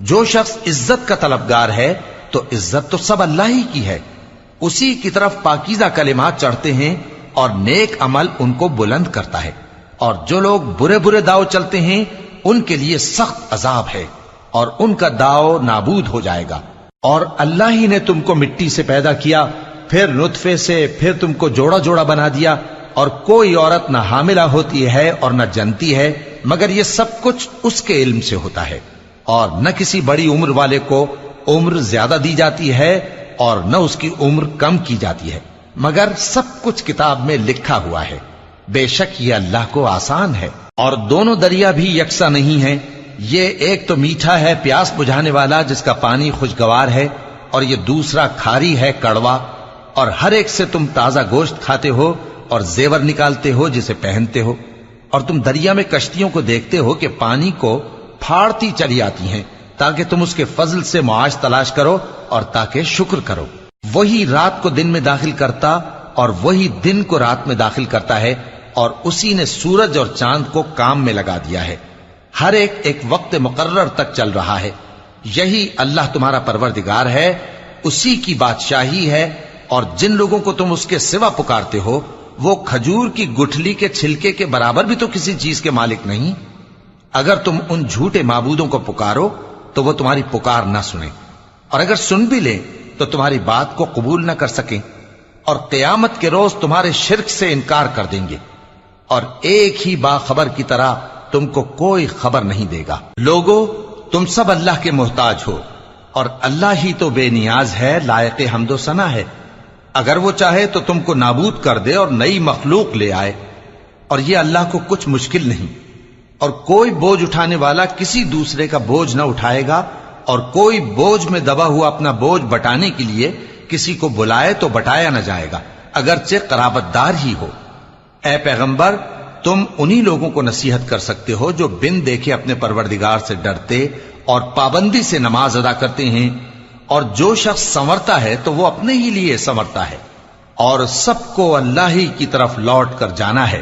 جو شخص عزت کا طلبگار ہے تو عزت تو سب اللہ ہی کی ہے، اسی کی طرف پاکیزہ کلمات چڑھتے ہیں اور نیک عمل ان کو بلند کرتا ہے، اور جو لوگ برے برے داؤ چلتے ہیں ان کے لیے سخت عذاب ہے اور ان کا داؤ نابود ہو جائے گا۔ اور اللہ ہی نے تم کو مٹی سے پیدا کیا، پھر نطفے سے، پھر تم کو جوڑا جوڑا بنا دیا، اور کوئی عورت نہ حاملہ ہوتی ہے اور نہ جنتی ہے مگر یہ سب کچھ اس کے علم سے ہوتا ہے، اور نہ کسی بڑی عمر والے کو عمر زیادہ دی جاتی ہے اور نہ اس کی عمر کم کی جاتی ہے، مگر سب کچھ کتاب میں لکھا ہوا ہے۔ بے شک یہ اللہ کو آسان ہے۔ اور دونوں دریا بھی یکساں نہیں ہیں، یہ ایک تو میٹھا ہے پیاس بجھانے والا جس کا پانی خوشگوار ہے، اور یہ دوسرا کھاری ہے کڑوا، اور ہر ایک سے تم تازہ گوشت کھاتے ہو اور زیور نکالتے ہو جسے پہنتے ہو، اور تم دریا میں کشتیوں کو دیکھتے ہو کہ پانی کو پھاڑتی چلی آتی ہیں تاکہ تم اس کے فضل سے معاش تلاش کرو اور تاکہ شکر کرو۔ وہی رات کو دن میں داخل کرتا اور وہی دن کو رات میں داخل کرتا ہے، اور اسی نے سورج اور چاند کو کام میں لگا دیا ہے، ہر ایک ایک وقت مقرر تک چل رہا ہے۔ یہی اللہ تمہارا پروردگار ہے، اسی کی بادشاہی ہے، اور جن لوگوں کو تم اس کے سوا پکارتے ہو وہ کھجور کی گٹھلی کے چھلکے کے برابر بھی تو کسی چیز کے مالک نہیں۔ اگر تم ان جھوٹے معبودوں کو پکارو تو وہ تمہاری پکار نہ سنیں، اور اگر سن بھی لیں تو تمہاری بات کو قبول نہ کر سکیں، اور قیامت کے روز تمہارے شرک سے انکار کر دیں گے، اور ایک ہی باخبر کی طرح تم کو کوئی خبر نہیں دے گا۔ لوگو تم سب اللہ کے محتاج ہو، اور اللہ ہی تو بے نیاز ہے، لائق حمد و ثنا ہے۔ اگر وہ چاہے تو تم کو نابود کر دے اور نئی مخلوق لے آئے، اور یہ اللہ کو کچھ مشکل نہیں۔ اور کوئی بوجھ اٹھانے والا کسی دوسرے کا بوجھ نہ اٹھائے گا، اور کوئی بوجھ میں دبا ہوا اپنا بوجھ بٹانے کے لیے کسی کو بلائے تو بٹایا نہ جائے گا، اگرچہ قرابت دار ہی ہو۔ اے پیغمبر، تم انہی لوگوں کو نصیحت کر سکتے ہو جو بن دیکھے اپنے پروردگار سے ڈرتے اور پابندی سے نماز ادا کرتے ہیں، اور جو شخص سنورتا ہے تو وہ اپنے ہی لیے سنورتا ہے، اور سب کو اللہ ہی کی طرف لوٹ کر جانا ہے۔